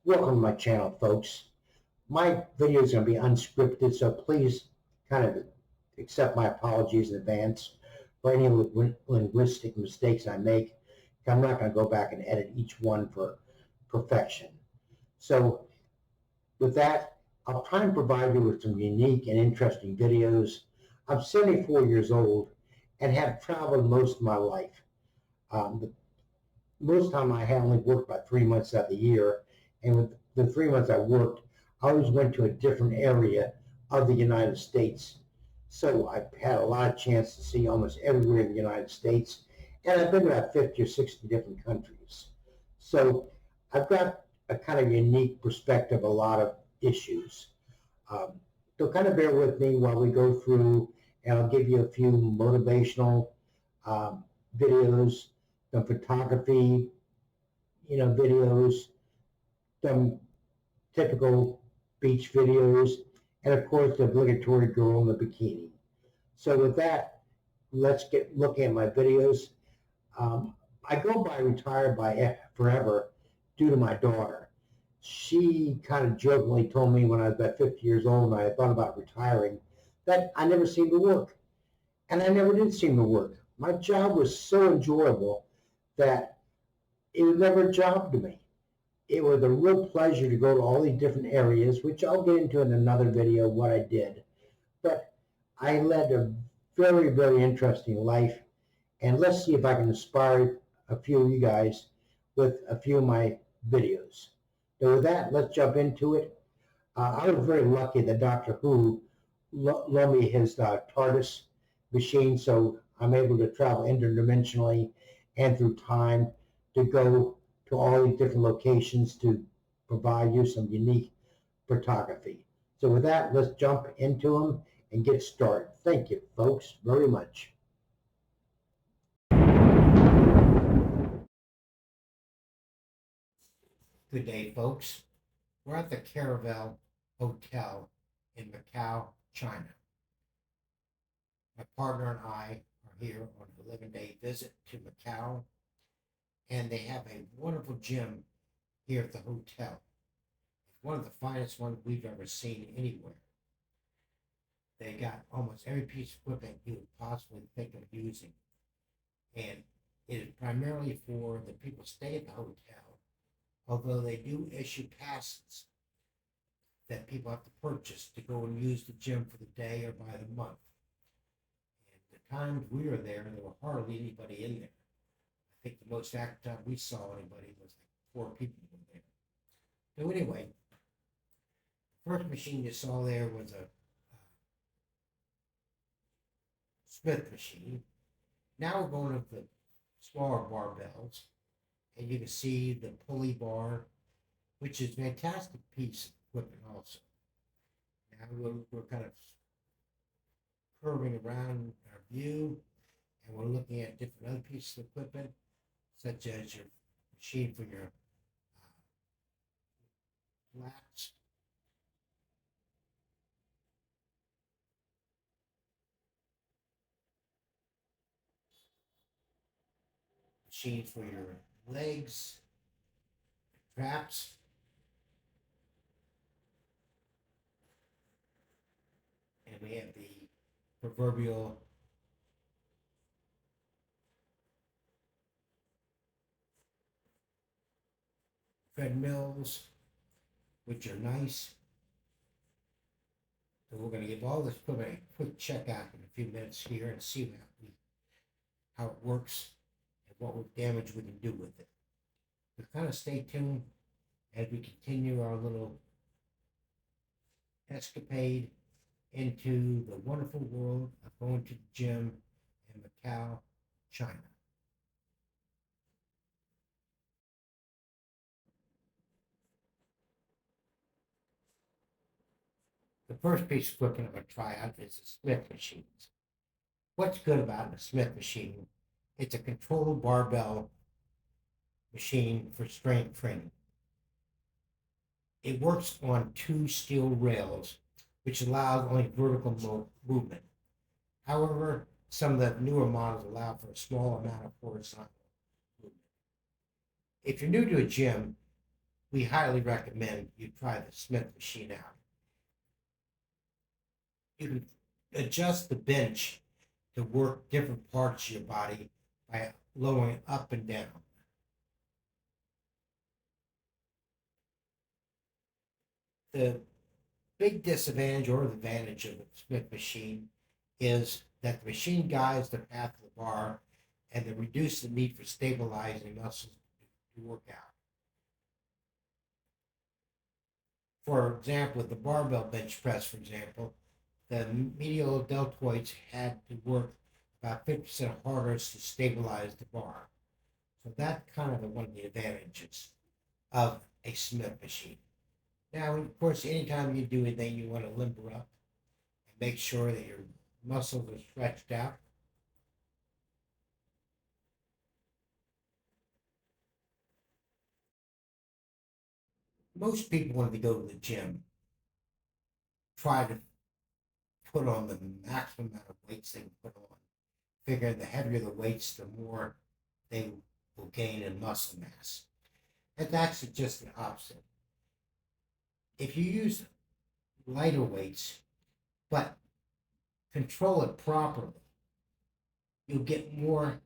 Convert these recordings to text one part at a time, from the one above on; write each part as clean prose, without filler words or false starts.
Welcome to my channel, folks. My video is going to be unscripted, so please kind of accept my apologies in advance for any linguistic mistakes I make. I'm not going to go back and edit each one for perfection. So with that, I'll try and provide you with some unique and interesting videos. I'm 74 years old and have traveled most of my life. Most of the time I had only worked about 3 months out of the year, and with the 3 months I worked, I always went to a different area of the United States. So I've had a lot of chance to see almost everywhere in the United States, and I've been to about 50 or 60 different countries. So I've got a kind of unique perspective of a lot of issues. Um, so kind of bear with me while we go through, and I'll give you a few motivational um, videos, some photography, videos, some typical beach videos, and of course the obligatory girl in the bikini. So with that, let's get looking at my videos. I go by retired by forever due to my daughter. She kind of jokingly told me when I was about 50 years old and I thought about retiring that I never seemed to work. And I never did seem to work. My job was so enjoyable that it was never a job to me. It was a real pleasure to go to all these different areas, which I'll get into in another video what I did. But I led a very, very interesting life. And let's see if I can inspire a few of you guys with a few of my videos. So with that, let's jump into it. I was very lucky that Doctor Who loaned me his TARDIS machine, so I'm able to travel interdimensionally and through time to go to all these different locations to provide you some unique photography. So with that, let's jump into them and get started. Thank you, folks, very much. Good day, folks. We're at the Caravel Hotel in Macau, China. My partner and I are here on an 11-day visit to Macau, and they have a wonderful gym here at the hotel. It's one of the finest ones we've ever seen anywhere. They got almost every piece of equipment you would possibly think of using, and it is primarily for the people who stay at the hotel, although they do issue passes that people have to purchase to go and use the gym for the day or by the month. And the times we were there were hardly anybody in there. I think the most active time we saw anybody was like 4 people in there. So anyway, the first machine you saw there was a Smith machine. Now we're going with the smaller barbells, and you can see the pulley bar, which is a fantastic piece of equipment also. Now we're kind of curving around our view, and we're looking at different other pieces of equipment, such as your machine for your lats, machine for your legs, traps, and we have the proverbial treadmills, which are nice. So we're going to give all this equipment a quick check out in a few minutes here and see how it works and what damage we can do with it. So kind of stay tuned as we continue our little escapade into the wonderful world of going to the gym in Macau, China. The first piece of equipment I'm going to try out is the Smith machines. What's good about a Smith machine? It's a controlled barbell machine for strength training. It works on 2 steel rails, which allows only vertical movement. However, some of the newer models allow for a small amount of horizontal movement. If you're new to a gym, we highly recommend you try the Smith machine out. You can adjust the bench to work different parts of your body by lowering up and down. The big disadvantage or advantage of the Smith machine is that the machine guides the path of the bar and they reduce the need for stabilizing muscles to work out. For example, with the barbell bench press, for example, the medial deltoids had to work about 50% harder to stabilize the bar. So that's kind of one of the advantages of a Smith machine. Now, of course, anytime you do anything, you want to limber up and make sure that your muscles are stretched out. Most people, when they go to the gym, try to put on the maximum amount of weights they can put on. Figure the heavier the weights, the more they will gain in muscle mass. And that's just the opposite. If you use lighter weights, but control it properly, you'll get more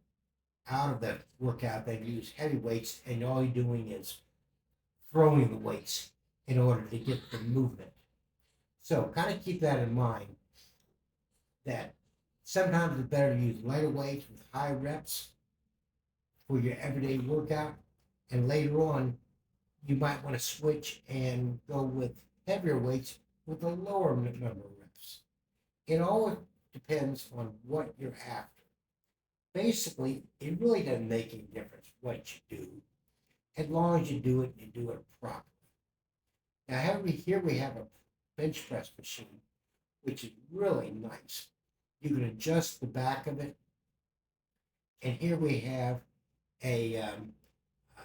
out of the workout than use heavy weights, and all you're doing is throwing the weights in order to get the movement. So kind of keep that in mind that sometimes it's better to use lighter weights with high reps for your everyday workout. And later on, you might want to switch and go with heavier weights with a lower number of reps. It all depends on what you're after. Basically, it really doesn't make any difference what you do, as long as you do it, you do it properly. Now, here we have a bench press machine, which is really nice. You can adjust the back of it, and here we have a uh,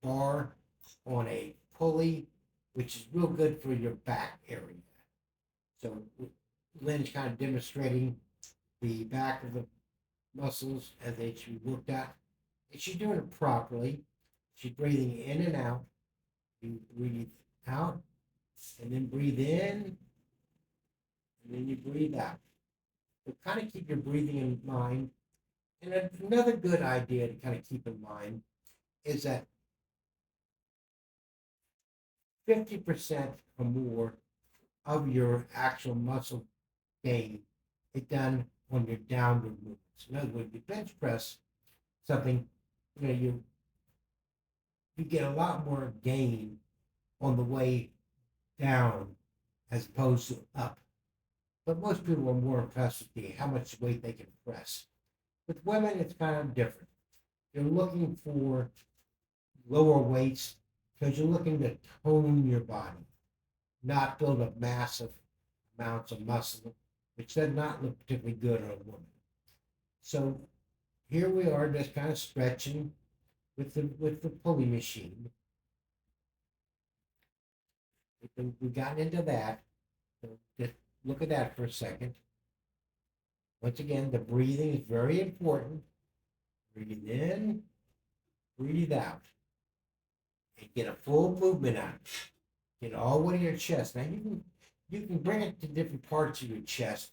bar on a pulley, which is real good for your back area. So Lynn's kind of demonstrating the back of the muscles as they should be worked out. And she's doing it properly. She's breathing in and out. You breathe out, and then breathe in, and then you breathe out. So kind of keep your breathing in mind. And another good idea to kind of keep in mind is that 50% or more of your actual muscle gain is done on your downward movements. In other words, you bench press something, you get a lot more gain on the way down as opposed to up. But most people are more impressed with how much weight they can press. With women, it's kind of different. You're looking for lower weights because you're looking to tone your body, not build up massive amounts of muscle, which does not look particularly good on a woman. So here we are, just kind of stretching with the pulley machine. We've gotten into that. So just look at that for a second. Once again, the breathing is very important. Breathe in, breathe out, and get a full movement out. Get all the way to your chest. Now you can bring it to different parts of your chest,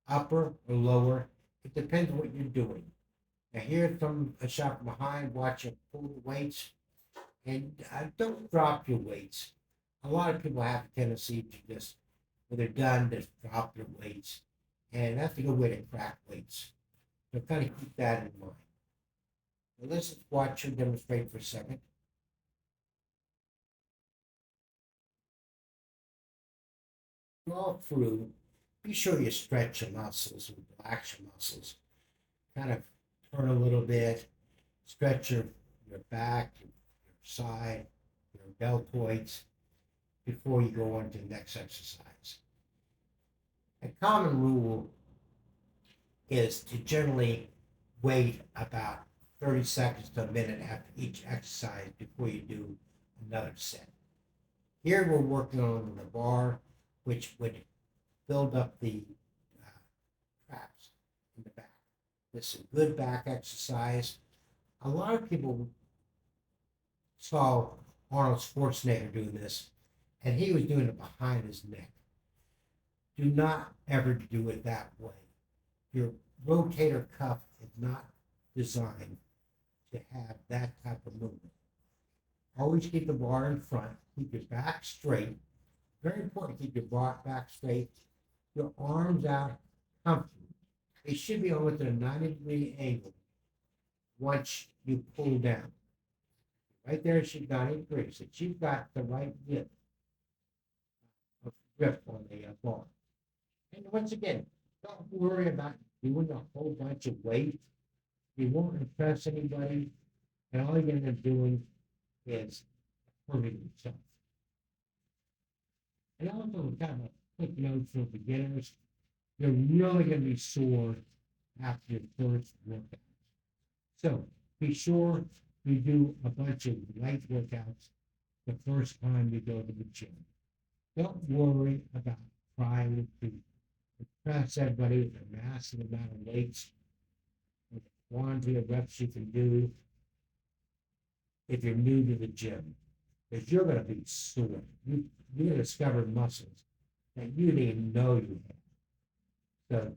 upper or lower. It depends on what you're doing. Now here from a shot from behind, watch you pull the weights, and don't drop your weights. A lot of people have a tendency to just, when they're done, just drop their weights, and that's a good way to crack weights. So kind of keep that in mind. Now let's just watch you demonstrate for a second. All through, be sure you stretch your muscles and relax your muscles. Kind of turn a little bit, stretch your back, your side, your deltoids before you go on to the next exercise. A common rule is to generally wait about 30 seconds to a minute after each exercise before you do another set. Here we're working on the bar, which would build up the traps in the back. This is a good back exercise. A lot of people saw Arnold Schwarzenegger doing this, and he was doing it behind his neck. Do not ever do it that way. Your rotator cuff is not designed to have that type of movement. Always keep the bar in front, keep your back straight. Very important to keep your back straight, your arms out comfortably. They should be almost at a 90-degree angle once you pull down. Right there, she's 90 degrees. So she's got the right grip on the bar. And once again, don't worry about doing a whole bunch of weight. You won't impress anybody, and all you're going to end up doing is hurting yourself. And also, kind of a quick note for beginners, you're really going to be sore after your first workout. So be sure you do a bunch of light workouts the first time you go to the gym. Don't worry about trying to impress everybody with a massive amount of weights, with a quantity of reps you can do if you're new to the gym. Because you're going to be sore. You're going to discover muscles that you didn't even know you had. So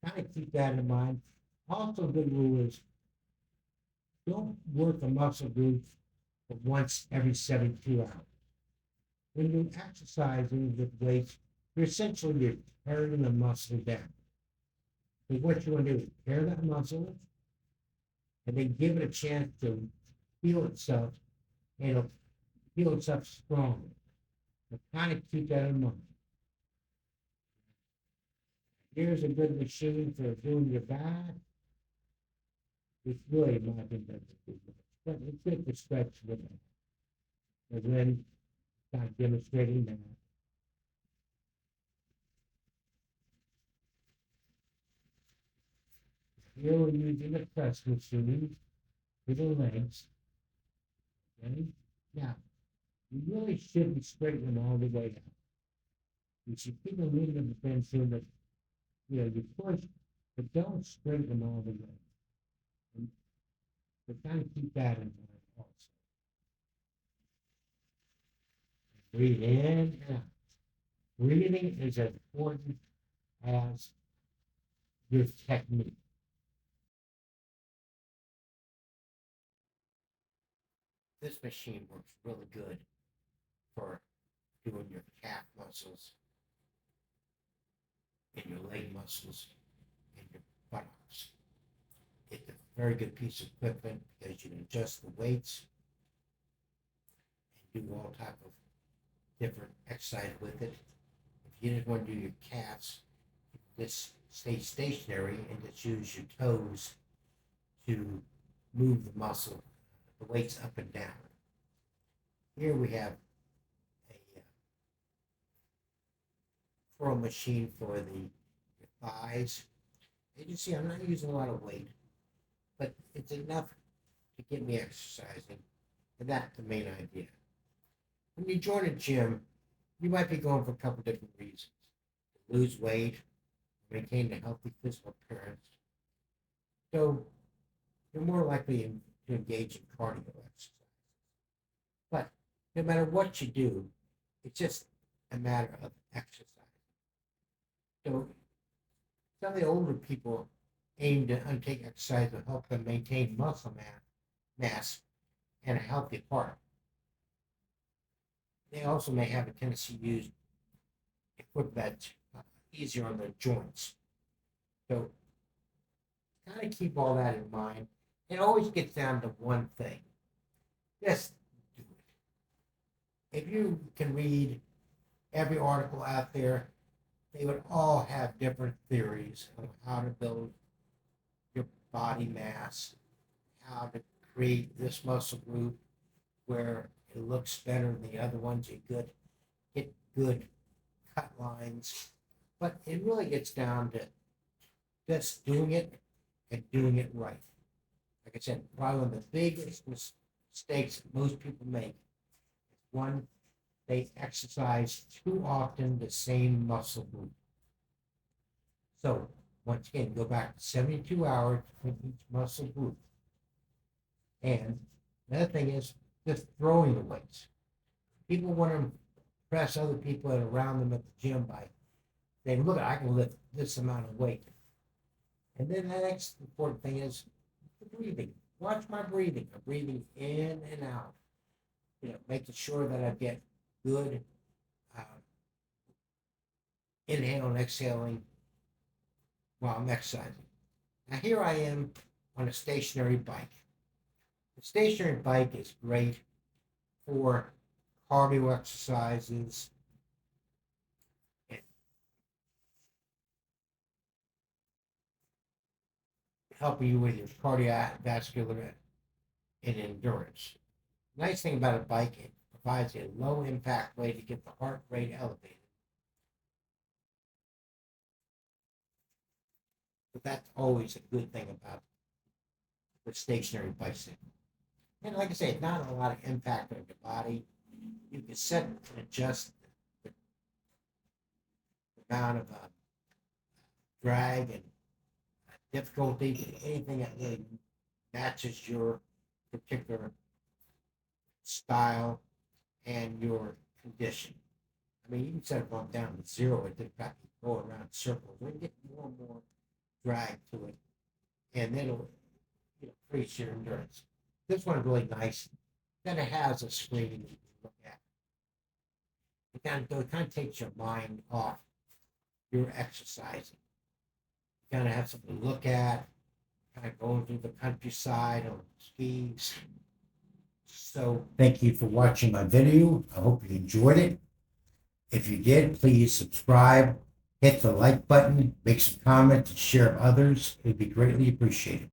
kind of keep that in mind. Also, a good rule is don't work a muscle group but once every 72 hours. When you're exercising with weights, you're tearing the muscle down. So what you want to do is tear that muscle and then give it a chance to heal itself, and it'll heal itself strongly. So kind of keep that in mind. Here's a good machine for doing your back. It's really my opinion, but it's good to stretch with it. And then start demonstrating that. Here we're using the press machine for the legs. Okay? Now, you really shouldn't straighten them all the way out. You should keep a little bit of defense so that you push, but don't straighten them all the way. And so kind of keep that in mind also. Breathe in and out. Breathing is as important as your technique. This machine works really good for doing your calf muscles and your leg muscles and your buttocks. It's a very good piece of equipment because you can adjust the weights and do all type of different exercise with it. If you just want to do your calves, just stay stationary and just use your toes to move the muscle, the weights up and down. Here we have a curl machine for the thighs. And you see, I'm not using a lot of weight, but it's enough to get me exercising, and that's the main idea. When you join a gym, you might be going for a couple different reasons: to lose weight, maintain a healthy physical appearance. So you're more likely to engage in cardio exercise. But no matter what you do, it's just a matter of exercise. So some of the older people aim to undertake exercise to help them maintain muscle mass and a healthy heart. They also may have a tendency to use equipment that's easier on their joints. So kind of keep all that in mind. It always gets down to one thing. Just do it. If you can read every article out there, they would all have different theories of how to build your body mass, how to create this muscle group where it looks better than the other ones. You get good cut lines, but it really gets down to just doing it and doing it right. Like I said, probably one of the biggest mistakes most people make is one, they exercise too often the same muscle group. So once again, go back to 72 hours for each muscle group. And the other thing is, just throwing the weights. People want to impress other people that are around them at the gym by saying, look, I can lift this amount of weight. And then the next important thing is the breathing. Watch my breathing. I'm breathing in and out. Making sure that I get good inhale and exhaling while I'm exercising. Now here I am on a stationary bike. The stationary bike is great for cardio exercises and helping you with your cardiovascular and endurance. The nice thing about a bike, it provides a low impact way to get the heart rate elevated. But that's always a good thing about the stationary bicycle. And like I say, not a lot of impact on your body. You can set and adjust the amount of drag and difficulty, anything that really matches your particular style and your condition. I mean, you can set it on down to 0. It did practically go around circles. We get more and more drag to it, and then it'll increase your endurance. This one's really nice. Then it has a screen you can look at. It kind of takes your mind off your exercising. You kind of have something to look at, kind of going through the countryside on skis. So thank you for watching my video. I hope you enjoyed it. If you did, please subscribe, hit the like button, make some comments, and share with others. It would be greatly appreciated.